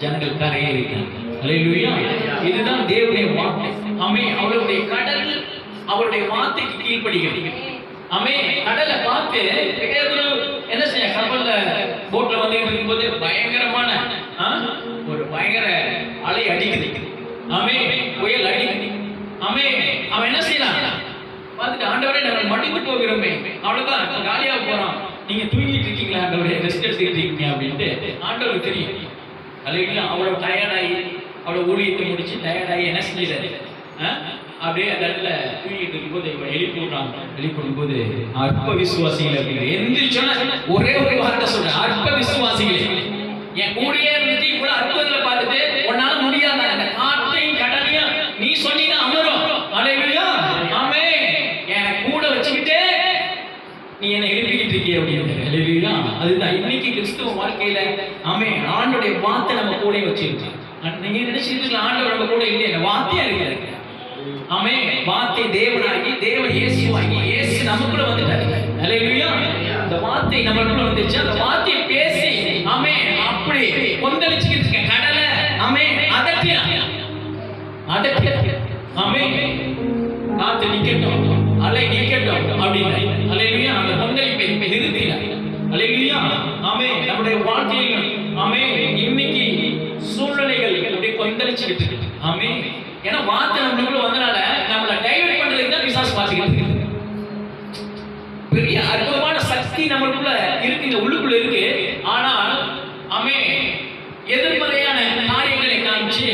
ஜனங்கள் கரையேறினாங்க. அல்லேலூயா. இதுதான் தேவனுடைய வார்த்தை. ஆமென். அவருடைய கடல் அவருடைய வார்த்தைக்கு கீழ்ப்படிகிறது. ஆமென். கடலை பார்த்து பேதுரு என்ன செய்ய, கப்பல்ல போட்ல வந்து இருக்கும்போது பயங்கரமான ஒரு பயங்கர அலை அடிக்குது. ஆமென். புயல் அடிக்குது. ஆமென். அவன் என்ன செய்யலாம் பார்த்துட்டு, ஆண்டவரே நாங்கள் மடிந்து போகிறோமே, அவ்வளவுதான் காலியாக போறோம், நீங்க தூங்கிட்டு இருக்கீங்களா ஆண்டவரே, ரெஸ்ட் எடுத்துட்டு இருக்கீங்க அப்படின்ட்டு ஆண்டவருக்கு தெரியும். அல்லேலூயா. அவ்வளவு டயர்டாகி அவ்வளவு ஊழியத்தை முடிச்சு டயர்டாகி என்ன செஞ்சிடாரு, அப்படியே அந்த இடத்துல தூங்கிட்டு இருக்கும்போது இவன் எழுப்பிடும் போது அற்ப விசுவாசிகள் அப்படிங்கிற எந்திரிச்சோன்னா ஒரே ஒரு வார்த்தை சொல்றேன், அற்ப விசுவாசிகளே. என் கூடயே இருந்துட்டு இவ்வளவு அற்புதங்களை பார்த்துட்டு உன்னால முடியாத அந்த காற்றையும் கடலையும் நீ சொன்னீங்கன்னா அமரும். அல்லேலூயா. ஆமென். என்னை கூட வச்சுக்கிட்டே நீ என்னை எழுப்பிக்கிட்டு இருக்கிய அப்படின்னு. அல்லேலூயா. அதுதான் இன்னைக்கு கிறிஸ்துவ வாழ்க்கையில ஆமென் ஆண்டோடைய வார்த்தை நம்ம கூட வச்சிருக்கோம். நீங்க நினைச்சிட்டு ஆண்டவர் நம்ம கூட இல்லையா, வார்த்தையா இருக்காரு. ஆமென். வார்த்தை தேவனாகி தேவன் இயேசுவாகி இயேசு நமக்குள்ள வந்துட்டாரு. அல்லேலூயா. அந்த வார்த்தை நமக்குள்ள வந்துச்சு. அந்த வார்த்தையை பேசி ஆமென் அப்படி கொந்தளிச்சுக்கிட்டு இருக்க கடலை ஆமென் அதட்டியா ஆமென் காத்து நிக்கட்டும், அலை நிக்கட்டும் அப்படின்னு. அல்லேலூயா. அந்த கொந்தளிப்பை நிறுத்தினா. அல்லேலூயா. ஆமென். நம்முடைய வாழ்க்கையில் ஆமென் இன்னைக்கு சூழ்நிலைகள் அப்படியே கொந்தளிச்சுக்கிட்டு இருக்கு. ஆமென். ஏன்னா வார்த்தை நம்மளுக்குள்ள வந்தனால நம்மளை டைவர்ட் பண்றதுக்கு தான் பிசாசு பார்த்துக்கிட்டு இருக்கு. பெரிய அற்புதமான சக்தி நம்மளுக்குள்ள இருக்கு, இந்த உள்ளுக்குள்ள இருக்கு. ஆனால் ஆமென் எதிர்மறையான காரியங்களை காமிச்சு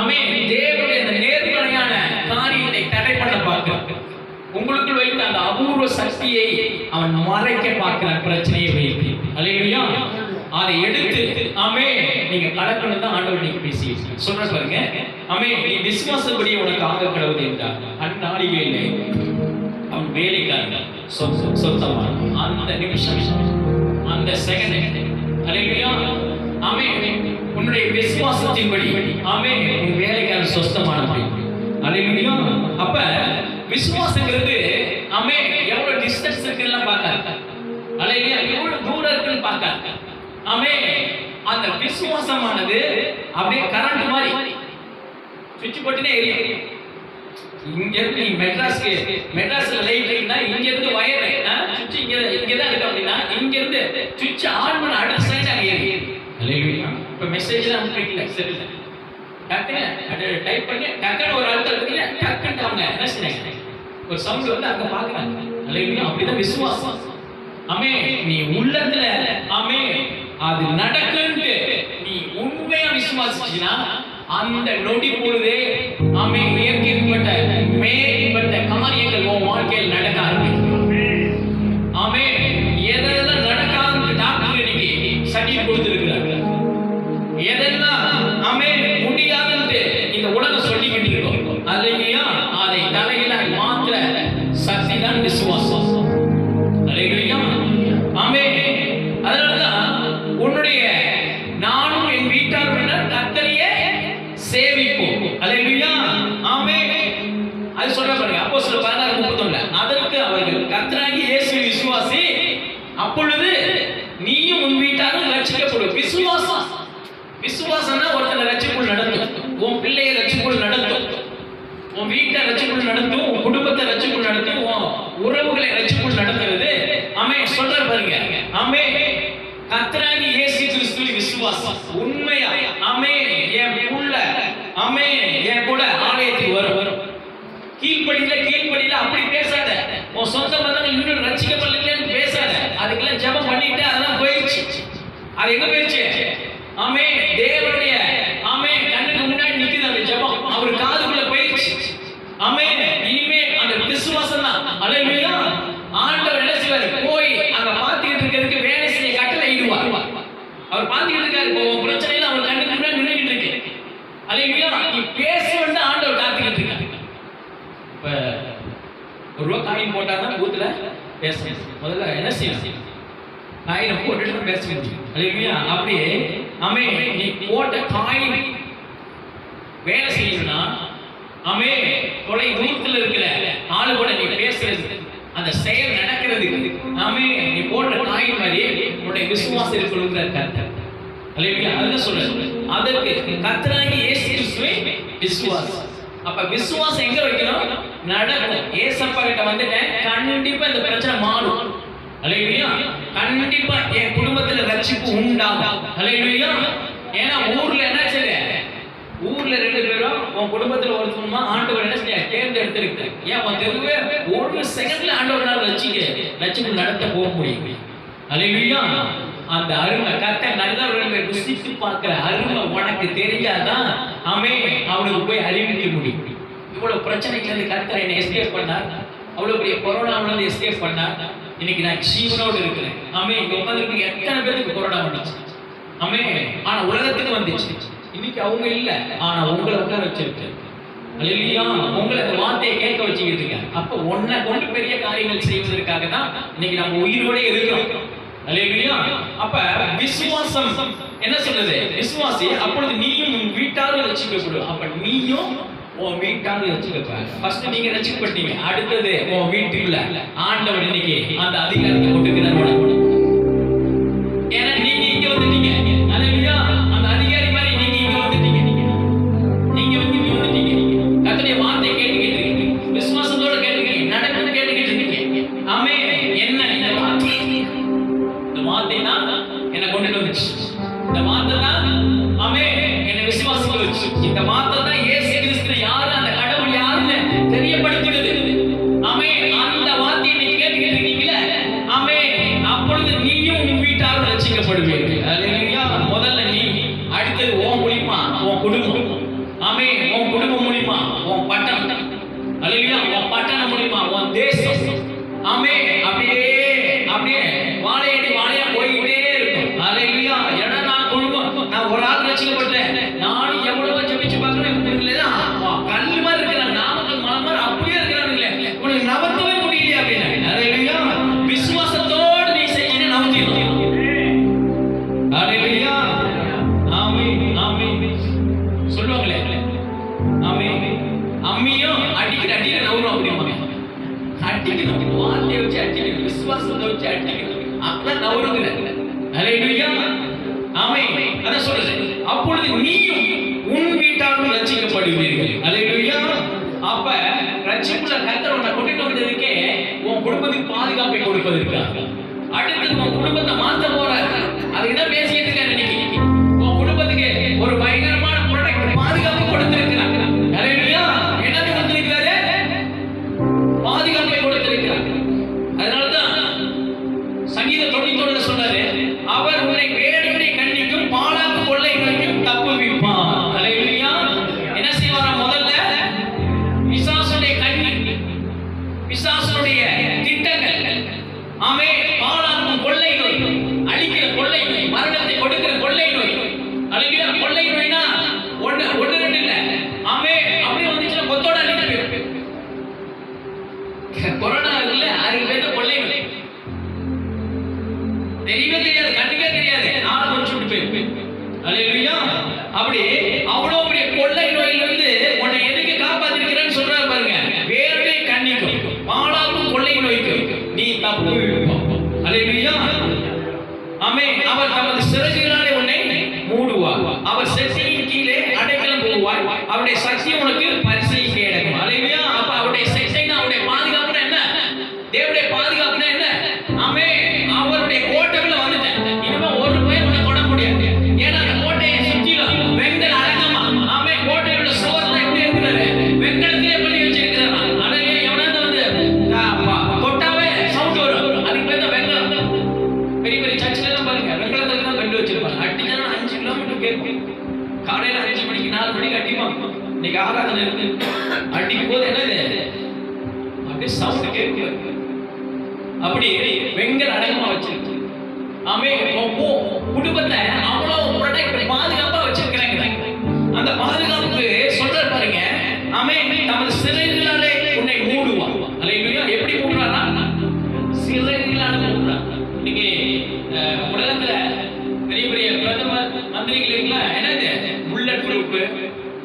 ஆமென் தேவனுடைய அந்த நேர்மறையான காரியத்தை தடை பண்ண பார்க்க உங்களுக்குள் வைத்த அந்த அபூர்வ சக்தியை அவன் மறைக்க பார்க்கிறான், பிரச்சனையை வைத்து. அல்லேலூயா. அதை எடுத்து ஆமென் நீங்க கடக்கணும் தான் ஆண்டவர் நீங்க பேசி சொல்ற பாருங்க. ஆமென். நீ விசுவாசப்படி உனக்கு ஆக கடவுது என்றார். அந்நாளிலே அவன் வேலைக்காரன் சொந்தமான அந்த நிமிஷம் அந்த செகண்ட். அல்லேலூயா. ஆமென். உன்னுடைய விசுவாசத்தின்படி ஆமென் உன் வேலைக்காரன் சொந்தமானபடி. அல்லேலூயா. அப்ப விசுவாசங்கிறது ஆமென் எவ்வளவு டிஸ்டன்ஸ் இருக்குன்னு பார்க்காத. அல்லேலூயா. எவ்வளவு தூரம் இருக்குன்னு பார்க்காத. ஆமென். அந்த விசுவாசமானது அப்படியே கரண்ட் மாதிரி சுவிட்ச் போட்டுனே எரியும். இங்க இருந்து நீ மெட்ராஸ்ல லைட் இருக்குன்னா இங்க இருந்து வயர் சுவிட்ச் இங்க தான் இருக்கு அப்படின்னா இங்க இருந்து சுவிட்ச் ஆன் பண்ண அடுத்த சைடு அங்க எரியும். அல்லேலூயா. இப்ப மெசேஜ் தான் அனுப்பிக்கல சரி டக்குன்னு டைப் பண்ணி டக்குன்னு ஒரு அழுத்தம் இருக்குல்ல, டக்குன்னு அவங்க என்ன செய்றாங்க ஒரு சவுண்ட் வந்து அங்க பாக்குறாங்க. அல்லேலூயா. அப்படிதான் விசுவாசம். ஆமென். நீ உள்ளத்துல ஆமென் அது நடக்குன்னு நீ உண்மையா விசுவாசிச்சினா அந்த நொடி பொழுதே ஆமென் இயற்கைப்பட்ட மேற்பட்ட காரியங்கள் உன் வாழ்க்கையில் நடக்க ஆரம்பிக்கும். ஆமென். எதெல்லாம் நடக்காது டாக்டர் இன்னைக்கு சர்டிஃபிகேட் கொடுத்திருக்கிறாங்க, எதெல்லாம் ஆமென் முடியாதுன்னு இந்த உலகம் சொல்லிக்கிட்டு இருக்கோம். அல்லேலூயா. அதை தலையில மாத்திர சக்தி தான் விசுவாசம். அல்லேலூயா. ஆமென். அதனாலதான் உன்னுடைய நானும் என் வீட்டார் கர்த்தரையே சேவிப்போம். அல்லேலூயா. ஆமென். அது சொல்ற பாருங்க அப்போஸ்தலர் 16:31 அதற்கு அவர்கள் கர்த்தராகிய இயேசுவை விசுவாசி, அப்பொழுது நீயும் உன் வீட்டாரும் ரட்சிக்கப்படும். விசுவாசம். விசுவாசம்னா ஒருத்தனை ரட்சிப்புள் நடத்தும், உன் பிள்ளையை ரட்சிப்புள் நடத்தும், உன் வீட்டை ரட்சிப்புள் நடத்தும், உன் குடும்பத்தை ரட்சிப்புள் நடத்தும், உன் உறவுகளை ரட்சிப்புள் நடத்துறது. ஆமென். சொல்ற பாருங்க. ஆமென். கர்த்தராகிய இயேசு கிறிஸ்துவின் விசுவாசம் உண்மையா ஆமென் என் புள்ள ஆமென் என் கூட ஆலயத்துக்கு வரும். கீழ்ப்படியில அப்படி பேசாத. உன் சொந்த பந்தங்கள் இன்னும் ரட்சிக்கப்படலைன்னு பேசாத. அதுக்கெல்லாம் ஜெபம் பண்ணிட்டு அதெல்லாம் போயிடுச்சு. அது எங்க போயிடுச்சு? ஆமென். தேவனுடைய ஆமென் கண்ணுக்கு முன்னாடி நிக்குது அந்த ஜெபம், அவர் காதுக்குள்ள போயிடுச்சு. ஆமென். இனிமே அந்த விசுவாசம் தான். அல்லேலூயா. ஆண்டவர் என்ன செய்வாரு, போய் அங்க பார்த்துக்கிட்டு இருக்கிறதுக்கு வேலை செய்ய கட்டளை இடுவார். அவர் பார்த்துக்கிட்டு இருக்காரு, உன் பிரச்சனையில அவர் கண்ணுக்கு முன்னாடி நின்றுகிட்டு இருக்கு. அல்லேலூயா. நீ பேச வந்து ஆண்டவர் காத்துக்கிட்டு இருக்காரு. இப்ப ஒரு ரூபா காயின் போட்டாதான் பூத்துல பேசணும். முதல்ல என்ன செய்யணும், காயினை போட்டுட்டு பேச முடியும். அல்லேலூயா. அப்படியே ஆமென் நீ போட்ட காயின் வேலை செய்யணும்னா ஆமென் தொலை தூரத்தில் இருக்கிற ஆளு கூட நீ பேசுறது அந்த செயல் நடக்கிறது. ஆமென். நீ போட்ட காயின் மாதிரி உன்னுடைய விசுவாசம் இருக்கணுங்கிற கருத்து. அல்லேலூயா. அதுதான் சொல்றேன். அதற்கு கர்த்தராகிய இயேசு கிறிஸ்துவை விசுவாசி. அப்ப விசுவாசம் எங்க வைக்கணும்? நடக்கும். ஏசப்பா கிட்ட வந்துட்டேன், கண்டிப்பா இந்த பிரச்சனை மாறும். ஹல்லேலூயா. கண்டிப்பா என் குடும்பத்துல ரட்சிப்பு உண்டாகும். ஹல்லேலூயா. ஏன்னா ஊர்ல என்ன செய்ய, ஊர்ல 2 பேரும் உன் குடும்பத்துல ஒருத்தமா ஆண்டவர் என்ன செய்ய தேர்ந்தெடுத்திருக்க. ஏன் உன் தெருவே ஒரு செகண்ட்ல ஆண்டவரால் ரட்சிப்பு நடத்த போக முடியும். ஹல்லேலூயா. அந்த அருமை கர்த்தர் நல்லவர்களை ருசித்து பார்க்கிற அருமை உனக்கு தெரிஞ்சாதான் அவனுக்கு போய் அறிவிக்க முடியும். இவ்வளவு பிரச்சனைக்கு இருந்து கர்த்தர் என்னை எஸ்கேப் பண்ணார். அவ்வளவு பெரிய கொரோனாவுல இருந்து எஸ்கேப் பண்ணார். இன்னைக்கு நான் ஜீவனோடு இருக்கிறேன். இங்க உட்கார்ந்துருக்கு எத்தனை பேருக்கு கொரோனா வந்துச்சு. ஆனா உலகத்துக்கு வந்துச்சு. இன்னைக்கு அவங்க இல்ல, ஆனா உங்களை உட்கார வச்சிருக்கு. அல்லேலூயா. உங்களை அந்த வார்த்தையை கேட்க வச்சுக்கிட்டு இருக்காங்க. அப்ப உன்னை கொண்டு பெரிய காரியங்கள் செய்வதற்காக தான் இன்னைக்கு நம்ம உயிரோட இருக்கிறோம். அல்லேலூயா. அப்ப விசுவாசம் என்ன சொல்லுது? விசுவாசி அப்பொழுது நீயும் உன் வீட்டாரும் ரட்சிக்கப்படும். அப்ப நீயும் உன் வீட்டாரும் ரட்சிக்கப்பட. ஃபர்ஸ்ட் நீங்க ரட்சிக்கப்பட்டீங்க, அடுத்தது உன் வீட்டுக்குள்ள ஆண்டவர் இன்னைக்கு அந்த அதிகாரத்தை கொடுக்கிறார். ஏன்னா நீங்க இங்க வந்துட்டீங்க. அல்லேலூயா. அந்த அதிகாரி மாதிரி நீங்க இங்க வந்துட்டீங்க. நீங்க வந்து இங்க வந்துட்டீங்க. கர்த்தருடைய வார்த்தையை கேட்டுக்கிட்டு இருக்கீங்க, விசுவாசத்தோட கேட்டுக்கிட்டு நடக்குது கேட்டுக்கிட்டு இருக்கீங்க. ஆமென். என்ன இந்த வார்த்தை? இந்த வார்த்தை தான் என்ன கொண்டுட்டு வந்துச்சு. இந்த வார்த்தை தான் என்ன விசுவாசிக்க வச்சு. இந்த வார்த்தை தான் இயேசு கிறிஸ்து யாரு, அந்த கடவுள் யாருன்னு தெரியப்படுத்துகிறது. அந்த வார்த்தையை நீங்க கேட்டுக்கிட்டு இருக்கீங்களே. அப்பொழுது நீயும் உன் வீட்டாரும் ரட்சிக்கப்படுவீர்கள். அல்லேலூயா. முதல்ல நீ, அடுத்தது உன் மூலியமா உன் குடும்பம். உன் குடும்பம் மூலியமா உன் பட்டணம். அல்லேலூயா. உன் பட்டணம் மூலியமா உன் தேசம். அப்படியே அப்படியே வாழையடி வாழையா போய்கிட்டே இருக்கும். அல்லேலூயா. ஏன்னா நான் குடும்பம், நான் ஒரு ஆள் ரட்சிக்கப்பட்டேன். நான் எவ்வளவு ஜெபிச்சு பார்க்கிறேன். கல்லு மாதிரி இருக்கிறான், நாமக்கல் மலை மாதிரி அப்படியே இருக்கிறானுங்களே, உனக்கு நவத்தவே முடியலையா அப்படின்னு. அல்லேலூயா. விசுவாசத்தோடு நீ செய்ய நவத்திடும். அல்லேலூயா. ஆமென் ஆமென் சொல்லுவாங்களே. அம்மியும் அடிக்கிற அடியில நவரும் அப்படிம்பாங்க. அடிக்கணும், வார்த்தையை வச்சு அடிக்கணும், விசுவாசத்தை வச்சு அடிக்கணும், அப்பதான் நவருங்கிற. அல்லேலூயா. அதான் சொல்றது. அப்பொழுது நீயும் உன் வீட்டாரும் ரட்சிக்கப்படுவீர்கள். அல்லேலூயா. அப்ப ரட்சிப்புள்ள கர்த்தர் உன்னை கொண்டுட்டு வந்ததுக்கே உன் குடும்பத்துக்கு பாதுகாப்பை கொடுப்பதற்காக. அடுத்து உன் குடும்பத்தை மாற்ற போறாரு. அதுக்கு தான் பேசிட்டு இருக்காரு இன்னைக்கு. உன் குடும்பத்துக்கு ஒரு பயங்கரமான ப்ராடக்ட் பாதுகாப்பு கொடுத்திருக்கிறாங்க. அல்லேலூயா. என்னது கொடுத்திருக்கிறாரு? பாதுகாப்பை கொடுத்திருக்கிறார். அதனாலதான் சங்கீதம் 91 சொன்னாரு, அவர் உன்னை வேடுவனை கண்ணிக்கும் பாழாக்கு கொள்ளை நோய்க்கும் தப்புவிப்பார். அல்லேலூயா. என்ன செய்வாரா? முதல்ல பிசாசுடைய கண்ணி, பிசாசுடைய திட்டங்கள், பாழாக்கும் கொள்ளை நோய், அழிக்கிற கொள்ளை நோய், மரணத்தை கொடுக்கிற கொள்ளை நோய். அல்லேலூயா. கொள்ளை நோய்னா ஒன்று ரெண்டு இல்ல. அப்படியே வந்துச்சுன்னா கொத்தோட அழிக்கிறது. கொரோனா இல்ல, 6 பேர் கொள்ளை நோய் தெரியவே தெரியாது, கண்ணுக்கே தெரியாது, நாளை முடிச்சுட்டு போய். அல்லேலூயா. அப்படி அவ்வளவு பெரிய கொள்ளை நோயிலிருந்து உன்னை எதுக்கு காப்பாத்திருக்கிறேன்னு சொல்றாரு பாருங்க. வேர்வை கண்ணிக்கும் பாழாக்கும் கொள்ளை நோய்க்கும் நீ தப்பு. அல்லேலூயா. அவர் தமது சிறகுகளாலே உன்னை மூடுவார். அவர் செட்டையின் கீழே அடைக்கலம் போவார். அவருடைய சக்தி உனக்கு பரிசை கேடக்கும். அல்லேலூயா. அப்ப அவருடைய செட்டைனா அவருடைய பாதுகாப்புனா என்ன? தேவனுடைய பாதுகாப்புனா என்ன? அவருடைய கோட்டைக்குள்ள வந்துட்டேன். இனிமே ஒரு பயம் உன்னை தொட முடியாது. ஏன்னா அந்த கோட்டையை சுற்றிலும் வெங்கல அழகமா. கோட்டையோட சுவர்ல எப்படி இருக்கிறாரு? வெங்கலத்திலே பண்ணி வச்சிருக்கிறார். அல்லேலூயா. எவனாவது வந்து தொட்டாவே சவுண்ட் வரும். அதுக்கு பேர் தான் வெங்கலம். பெரிய பெரிய சர்ச்சில் எல்லாம் பாருங்க, வெங்கலத்துல தான் கண்டு வச்சிருப்பாங்க. அடிச்சா 5 கிலோமீட்டர் கேட்கும். காலையில 5 மணிக்கு 4 மணிக்கு அடிப்பாங்க. இன்னைக்கு ஆராதனை இருக்கு, அடிக்கும் போது என்னது அப்படியே சவுண்ட் கேட்கும். அப்படி வெங்கல அடங்கமா வச்சிருக்கு. குடும்பத்தை அவ்வளவு ப்ரொடெக்ட் பாதுகாப்பா வச்சிருக்கிறாங்க. அந்த பாதுகாப்பு சொல்ற பாருங்க. தமது சிறைகளாலே உன்னை மூடுவான். அல்லேலூயா. எப்படி மூடுறாரா? சிறைகளால மூடுறான். இன்னைக்கு உலகத்துல பெரிய பெரிய பிரதமர் மந்திரிகளுக்குலாம் என்னது புல்லட் ப்ரூஃப்,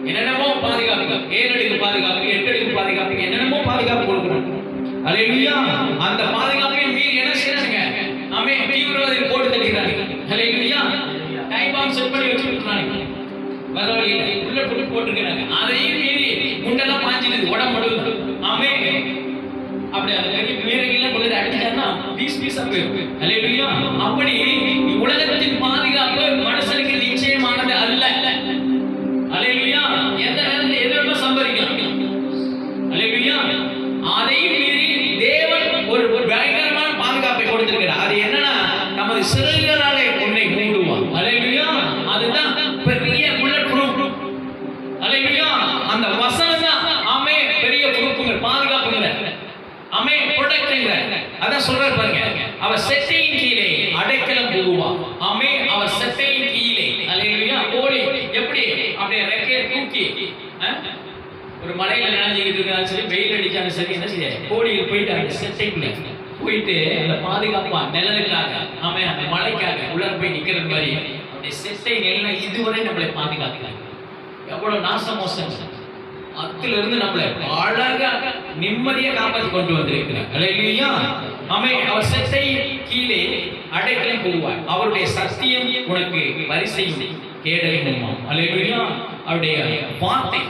என்னென்னமோ பாதுகாப்பு, 7 அடுக்கு பாதுகாப்பு, 8 அடுக்கு பாதுகாப்பு, என்னென்னமோ பாதுகாப்பு கொடுக்குறாங்க. அல்லேலூயா. அந்த பாதுகாப்பை மீறி என்ன செய்றாங்க? தீவிரவாதிகள் போட்டு தட்டிக்கிறாங்க. அல்லேலூயா. டைம் பாம் செட் பண்ணி வச்சிருக்காங்க. பரவாயில்லை, உள்ள போட்டுருக்கிறாங்க. அதையும் மீறி முண்டெல்லாம் பாஞ்சிடுது உடம்பு. ஆமே அப்படி அந்த பெரிய வீரர்கள்லாம் கொண்டு அடிச்சாருன்னா பீஸா போயிடும். அல்லேலூயா. அப்படி உலகத்தின் பாதுகாப்பு மனுஷனுக்கு நிச்சயமானது அல்ல. அல்லேலூயா. எந்த நேரத்தில் எதிர்ப்பு சம்பவிக்கலாம். அல்லேலூயா. அதையும் மீறி தேவன் ஒரு பயங்கரமான பாதுகாப்பை கொடுத்திருக்கிறார். அது என்னன்னா நமது சிறகுகளாலே உன்னை மூடுவார். அல்லேலூயா. அதுதான் பெரிய புல்லட் ப்ரூஃப். அல்லேலூயா. அந்த வசனம் தான் ஆமே பெரிய ப்ரூஃப்ங்க, பாதுகாப்புங்க. ஆமே ப்ரொடெக்ட்ங்க. அதான் சொல்றாரு பாருங்க, அவர் செட்டையின் கீழே அடைக்கலம் புகுவார். ஆமே அவர் செட்டையின் கீழே. அல்லேலூயா. கோழி எப்படி அப்படியே ரெக்கையை தூக்கி ஒரு மலையில நினைஞ்சிக்கிட்டு இருக்காலும் சரி, வெயில் அடிச்சாலும் சரி, என்ன செய்ய கோழியில் போயிட்டு அந்த செட்டைக்குள்ள போயிட்டு அந்த பாதுகாப்பா நிழலுக்காக, ஆமே அந்த மலைக்காக உள்ள போய் நிக்கிறது மாதிரி அப்படி செட்டை நிலை இதுவரை நம்மளை பாதுகாக்கிறாங்க. எவ்வளவு நாசமோசம் அதிலிருந்து நம்மளை அழகா நிம்மதியை காப்பாற்றி கொண்டு வந்திருக்கிறார். அல்லேலூயா. ஆமே அவர் செட்டை கீழே அடைக்கலம் புகுவார். அவருடைய சத்தியம் உனக்கு வரிசையும் கேடகமுமா. அல்லேலூயா. அவருடைய வார்த்தை,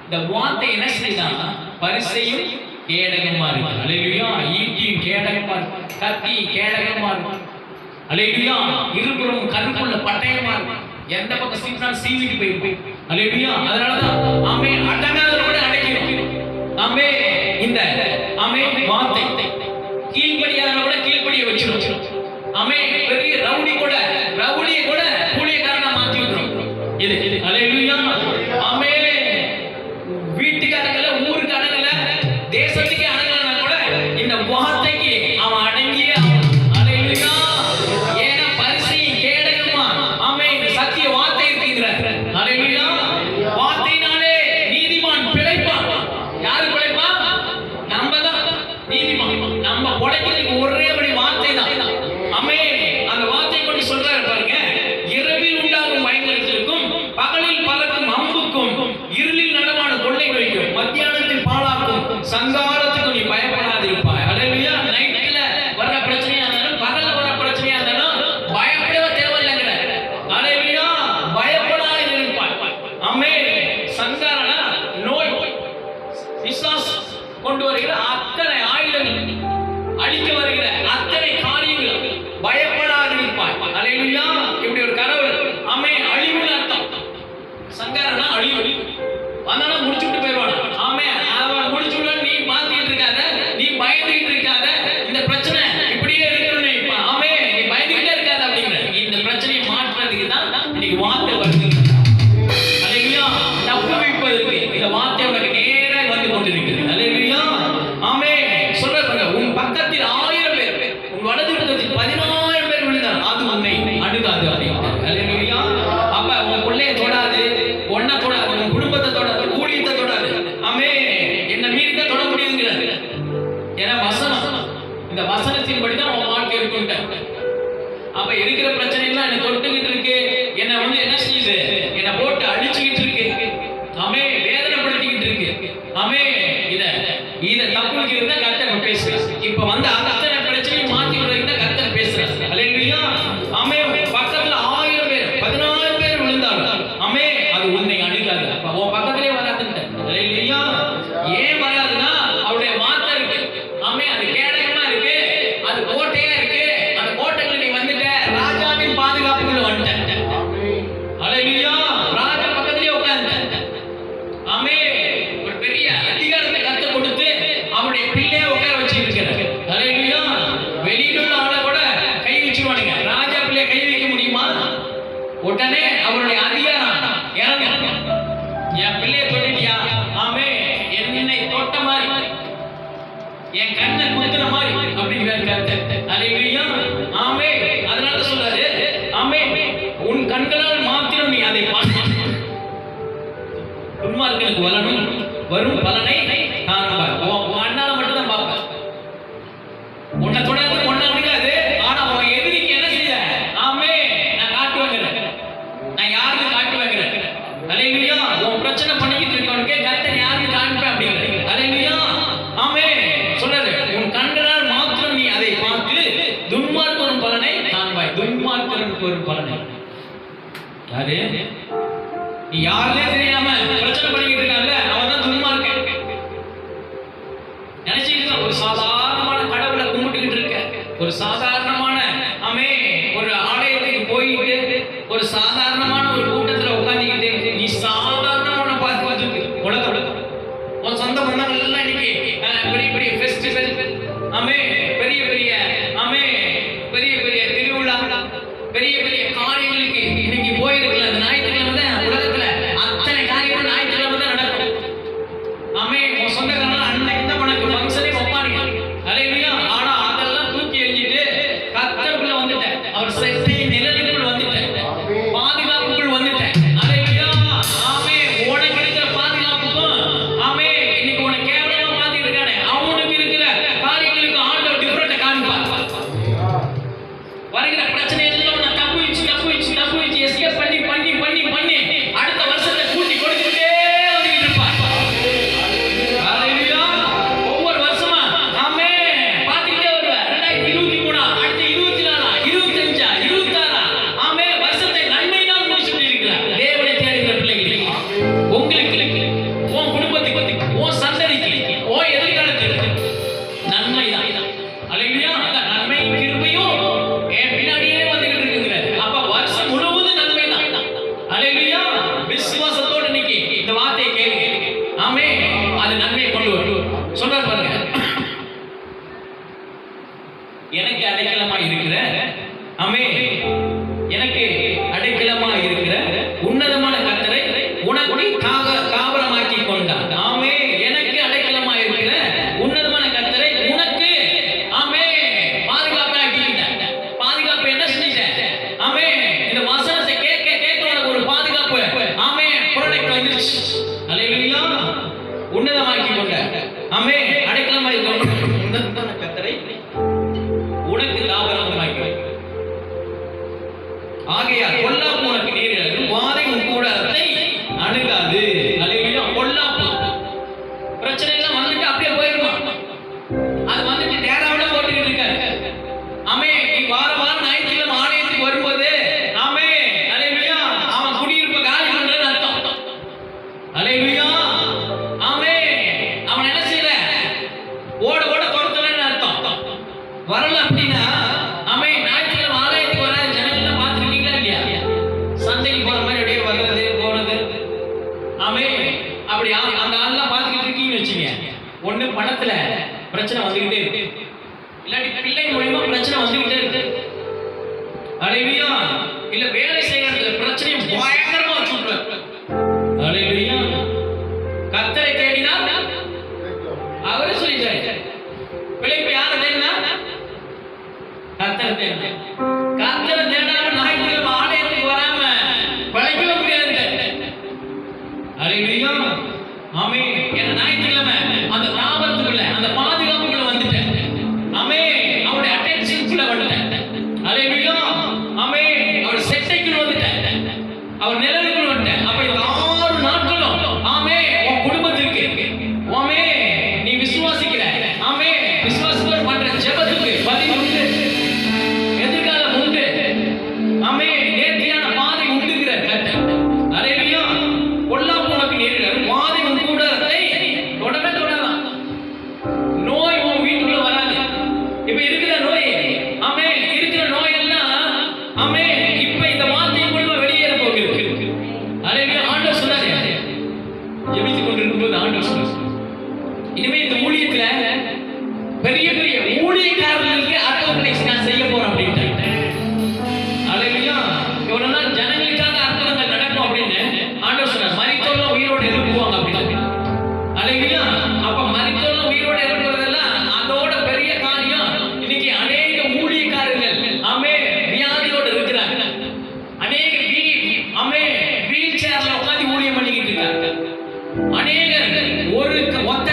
இந்த வார்த்தை என்ன செய்யுதுன்னா பரிசையும் கேடகமா இருக்கு. அல்லேலூயா. ஈட்டியும் கேடகமா இருக்கு, கத்தி கேடகமா இருக்கு. அல்லேலூயா. இருபுறமும் கருப்புள்ள பட்டயமா இருக்கு. எந்த பக்கம் சீக்கிரம் சீவிட்டு போய். அல்லேலூயா. அதனாலதான் ஆமே அடங்காதவரோட அடைக்கிறோம். ஆமே இந்த ஆமே வார்த்தை கீழ்படியாதவரோட கீழ்படிய வச்சிரும். ஆமே பெரிய ரவுடியை கூட கூலியக்காரனா மாத்தி விட்டுரும். இது அல்லேலூயா. ஆமே வீட்டுக்காரங்கள, ஊருக்கு அடங்கல, தேசத்துக்கு அடங்கலன்னா கூட இந்த வார்த்தைக்கு அவன் அடங்கியே. அல்லேலூயா. ஏன்னா பரிசையும் கேடகமா ஆமே இந்த சத்திய வார்த்தை இருக்குங்கிறார். அல்லேலூயா. வார்த்தையினாலே நீதிமான் பிழைப்பான். யாரு பிழைப்பா? நம்ம தான் நீதிமான். நம்ம உடைக்கிறதுக்கு ஒரே வழி வார்த்தை தான். ஆமே அந்த வார்த்தை கொண்டு சொல்றாரு பாருங்க, இரவில் உண்டாகும் பயங்கரத்திற்கும் பகலில் பறக்கும் அம்புக்கும் இருளில் நடமாடும் கொள்ளை வைக்கும் மத்தியானத்தில் பாழாக்கும் சங்காரத்துக்கு நீ பயப்படாதிருப்பாய். அல்லேலூயா. நைட்ல வர்ற பிரச்சனையா இருந்தாலும் பகல்ல வர்ற பிரச்சனையா இருந்தாலும் பயப்படவே தேவையில்லைங்கிற. அல்லேலூயா. பயப்படாது இருப்பாய். ஆமே சங்காரனா நோய் பிசாசு கொண்டு வருகிற அத்தனை ஆயுதங்கள், அழிக்க வருகிற அத்தனை காரியங்கள் பயப்படாது இருப்பாய். அல்லேலூயா. இப்படி ஒரு கடவுள் ஆமே அழிவுன்னு அர்த்தம். சங்காரனா அழிவு. அதனால முடிச்சுட்டு போயிடுவான். ஆமே அவன் முடிச்சுட நீ மாத்திட்டு இருக்காத, நீ பயந்துகிட்டு இருக்காத, இந்த பிரச்சனை இப்படியே இருக்கணும். ஆமே நீ பயந்துகிட்டே இருக்காத அப்படிங்கிற இந்த பிரச்சனையை மாற்றுறதுக்கு தான் இன்னைக்கு வார்த்தை வருது. அல்லேலூயா. தப்பு வைப்பதற்கு இந்த வார்த்தை உனக்கு நேராக வந்து கொண்டிருக்கிறது. அல்லேலூயா. ஆமே சொல்றாங்க, உன் பக்கத்தில் 1000 பேர், உன் வலது பக்கத்தில் 10000 பேர் விழுந்தால் அது உன்னை அணுகாது அப்படிங்கிறார். அல்லேலூயா. அப்ப உன் பிள்ளையை தொடாது, ஒன்ன தொடாது, உன் குடும்பத்தை தொடாது, ஊழியத்தை தொடாது. ஆமே என்ன மீறி தான் தொட முடியுங்கிறார். ஏன்னா வசனம், இந்த வசனத்தின்படி தான் உன் வாழ்க்கை இருக்குன்ட்டு. அப்ப இருக்கிற பிரச்சனை எல்லாம் என்ன தொட்டுக்கிட்டு இருக்கு, என்ன வந்து என்ன செய்யுது, என்ன போட்டு அழிச்சுக்கிட்டு இருக்கு. ஆமே வேதனைப்படுத்திக்கிட்டு இருக்கு. ஆமே இத தப்புக்கு தான் கர்த்தர் பேசுறார். இப்ப வந்து அத்தனை பிரச்சனையும் மாத்தி விடுறதுக்கு தான் கர்த்தர் பேசுறார். அல்லேலூயா. ஆமே பக்கத்துல 1000 பேர் 10000 பேர் விழுந்தாலும் ஆமே அது உன்னை அணுகாது. அப்ப உன் பக்கத்திலே வராதுன்னு. அல்லேலூயா. ஏன் வராதுன்னா அவருடைய வார்த்தை இருக்கு. ஆமே அது கேடகமா இருக்கு, அது கோட்டையா இருக்கு. அந்த கோட்டைக்குள்ள நீ வந்துட்ட, ராஜாவின் பாதுகாப்புக்குள்ள வந்துட்ட. அல்லேலூயா. ராஜா பக்கத்திலே உட்கார்ந்துட்ட. ஆமே ஒரு பெரிய அதிகாரத்தை கத்து கொடுத்து அவருடைய பிள்ளைய உட்கார வச்சு இருக்கிறார். அல்லேலூயா. வெளியில உள்ள ஆளை கூட கை வச்சுவானுங்க. ராஜா பிள்ளைய கை வைக்க முடியுமா? உடனே அவருடைய அதிகாரம் இறங்க. என் பிள்ளைய தொட்டிட்டியா? ஆமே என்னை தொட்ட மாதிரி, என் கண்ணை குத்துற மாதிரி அப்படிங்கிறார் கர்த்தர். அல்லேலூயா. ஆமே அதனால சொல்றாரு, ஆமே உன் கண்களால் மாத்திரம் நீ அதை பார்க்க. துன்மார்க்கனுக்கு வரும் பலனை காண்பார். உன் அண்ணால மட்டும் தான் பார்ப்பேன். உன்னை தொடாது, உன்னை அணுகாது. ஆனா உன் எதிரிக்கு என்ன செய்ய? ஆமே நான் காட்டுவேங்கிறேன். நான் யாருக்கு காட்டுவேங்கிறேன். அல்லேலூயா. உன் பிரச்சனை பண்ணிக்கிட்டு இருக்கவனுக்கு கர்த்தர் யாருக்கு காண்பேன் அப்படிங்கிறேன். அல்லேலூயா. ஆமே சொல்றாரு, உன் கண்களால் மாத்திரம் நீ அதை பார்த்து துன்மார்க்கரின் பலனை காண்பாய். துன்மார்க்கருக்கு ஒரு பலனை யாரு? நீ யாருன்னே தெரியாம பிரச்சனை பண்ணிக்கிட்டு இருக்காங்க, அவன் தான் சும்மா இருக்க நினைச்சுக்கிட்டு ஒரு சாதாரணமான கடவுளை கும்பிட்டுக்கிட்டு இருக்க, ஒரு சாதாரணமான ஒரு ஆலயத்துக்கு போயிட்டு ஒரு சாதாரணமான ஒரு கூட்டத்துல உட்காந்துக்கிட்டு நீ சாதாரணமான பார்த்து உலகம் உன் சொந்த பந்தங்கள் எல்லாம் இன்னைக்கு பெரிய பெரிய ஃபெஸ்டிவல் பெரிய பெரிய பெரிய பெரிய திருவிழா பெரிய பெரிய காரியங்களுக்கு இன்னைக்கு போயிருக்கல. அந்த ஞாயிற்றுக்கிழமை தான் உலகத்துல அத்தனை காரியங்கள் ஞாயிற்றுக்கிழமை தான் நடக்கும். உன் சொந்தக்காரங்க அன்னைக்கு தான் உனக்கு ஃபங்க்ஷனே வைப்பாருங்க. அல்லேலூயா. ஆனா அதெல்லாம் தூக்கி எறிஞ்சிட்டு கர்த்தருக்குள்ள வந்துட்டேன், அவர் செட்டை நிழலுக்குள் வந்துட்டேன், பாதுகாப்புக்குள் வந்துட்டேன். அல்லேலூயா. உனக்கு இருக்கிற பாதுகாப்புக்கும் இன்னைக்கு உனக்கு கேவலமா பார்த்துட்டு இருக்கானே அவனுக்கு இருக்கிற காரியங்களுக்கு ஆண்டவர் டிஃபரெண்டா காண்பார். வருகிற பிரச்சனை எல்லாம் நான் தப்பு வச்சு எஸ்கேப் பண்ணி அடுத்த வருஷத்தை கூட்டி கொடுத்துட்டே வந்துட்டு இருப்பார். அல்லேலூயா. ஒவ்வொரு வருஷமா பார்த்துக்கிட்டே வருவார். 2023 அடுத்து 24 25 26 வருஷத்தை நன்மையினால் முடிச்சுட்டு இருக்கிறார். தேவனை தேடுகிற பிள்ளைகளே, உங்களுக்கு உன் குடும்பத்துக்கு உன் சந்ததிக்கு உன் எதிர்காலத்துக்கு நன்மைதான். அல்லேலூயா. அந்த நன்மை கிருபையும் என் பின்னாடியே வந்துகிட்டு இருக்குங்கிறார். அப்ப வருஷம் முழுவதும் நன்மைதான். அல்லேலூயா. விசுவாசத்தோட இன்னைக்கு இந்த வார்த்தையை கேளுங்க. அது நன்மையை கொண்டு வரும். சொல்றாரு பாருங்க, எனக்கு அடைக்கலமா இருக்கிற எனக்கு அடைக்கலமா இருக்கிற உன்னதமான கர்த்தரை உனக்கு காவலமாக்கி கொண்டார். எனக்கு அடைக்கலமா இருக்கிற உன்னதமான கர்த்தரை உனக்கு பாதுகாப்பாக்கிட்டார். பாதுகாப்பு என்ன செஞ்சிட்டேன்? இந்த வசனத்தை கேட்க உனக்கு ஒரு பாதுகாப்பு ப்ராடக்ட் வந்துருச்சு. அல்லேலூயா. உன்னதமாக்கி கொண்டார். அடைக்கலமா இருக்கிற உன்னதமான கர்த்தரை உனக்கு தாபரமாக்கி ஆகையால் பொல்லாப்பு உனக்கு நேரிடாது, வாதை உன் கூடாரத்தை அணுகாது. அல்லேலூயா. பொல்லாப்பு பிரச்சனை எல்லாம் வந்துட்டு அப்படியே போயிருமா? அது வந்துட்டு டேராவில போட்டுக்கிட்டு இருக்காரு. நீ வாரம் ஞாயிற்றுக்கிழமை ஆலயத்துக்கு வரும்போது அல்லேலூயா அவன் குடியிருப்ப காலி பண்றதுன்னு அர்த்தம். அல்லேலூயா. அவன் என்ன செய்யல? ஓட துரத்தலன்னு அர்த்தம். வரல அப்படின்னா ஞாயிற்றுக்கிழமை ஆலயத்துக்கு வராது ஜனங்கள்லாம் பார்த்துருக்கீங்களா இல்லையா? சந்தைக்கு போற மாதிரி அப்படியே வர்றது போறது அப்படி அந்த ஆள்லாம் பார்த்துக்கிட்டு இருக்கீங்கன்னு வச்சுங்க. ஒண்ணு பணத்துல பிரச்சனை வந்துகிட்டே இருக்கு, இல்லாட்டி பிள்ளை மூலியமா பிரச்சனை வந்துகிட்டே இருக்கு. அல்லேலூயா. இல்ல வேலை செய்யறதுல பிரச்சனையை பயங்கரமா வச்சுட்டாரு. அல்லேலூயா. கர்த்தரை தேடினால் அவரே சொல்லிட்டாரு. பிழைப்பு யாரை தேடினா? கர்த்தரை தேடினா. கர்த்தரை தேடாம ஞாயிற்றுக்கிழமை ஆலயத்துக்கு வராம பிழைக்கவே முடியாது. அல்லேலூயா. என்ன ஞாயிற்றுக்கிழமை அந்த தாபத்துக்குள்ள அந்த பாதுகாப்புக்குள்ள வந்துட்டேன். அவருடைய அட்டென்ஷனுக்குள்ள வந்துட்டேன். அல்லேலூயா. அவர் செட்டைக்குள்ள வந்துட்டேன், அவர் நிழலுக்குள்ள வந்துட்டேன். அப்ப இந்த 6 நாட்களும் உன் குடும்பத்திற்கு நீ விசுவாசிக்கிற விசுவாசத்தோடு பண்ற ஜெபத்துக்கு பதில் உண்டு, எதிர்காலம் உண்டு. நேர்த்தியான பாதை உண்டுங்கிற கர்த்தர். அல்லேலூயா. பொல்லாப்பு உனக்கு நேரிடாது, வாதை உன் கூடாரத்தை தொடவே தொடாதான். நோய் உன் வீட்டுக்குள்ள வராது. இப்ப இருக்கிற நோய் இருக்கிற நோயெல்லாம் இப்ப இந்த வார்த்தை மூலமா வெளியேற போகிறது. அல்லேலூயா. ஆண்டவர் சொன்னாரு, ஜெபித்துக் கொண்டிருக்கும் போது ஆண்டவர் சொன்னார், இனிமே இந்த ஊழியத்துல பெரிய பெரிய ஊழியக்காரர்களுக்கு அற்புதங்களை நான் செய்ய போறேன் அப்படின்ட்டு. அல்லேலூயா. இவ்வளவு நாள் ஜனங்களுக்காக அற்புதங்கள் நடக்கும் அப்படின்னு ஆண்டவர் சொன்னார். மரித்தோர்லாம் உயிரோடு எழுப்புவாங்க அப்படின்னு. அல்லேலூயா. அப்ப மரித்தோர்லாம் உயிரோடு எழுப்புவதெல்லாம் அதோட பெரிய காரியம். இன்னைக்கு அநேக ஊழியக்காரர்கள் வியாதியோடு இருக்கிறாங்க. அநேக வீல் சேர்ல உட்காந்து ஊழியம் பண்ணிக்கிட்டு இருக்காங்க. அநேகர் ஒரு ஒத்த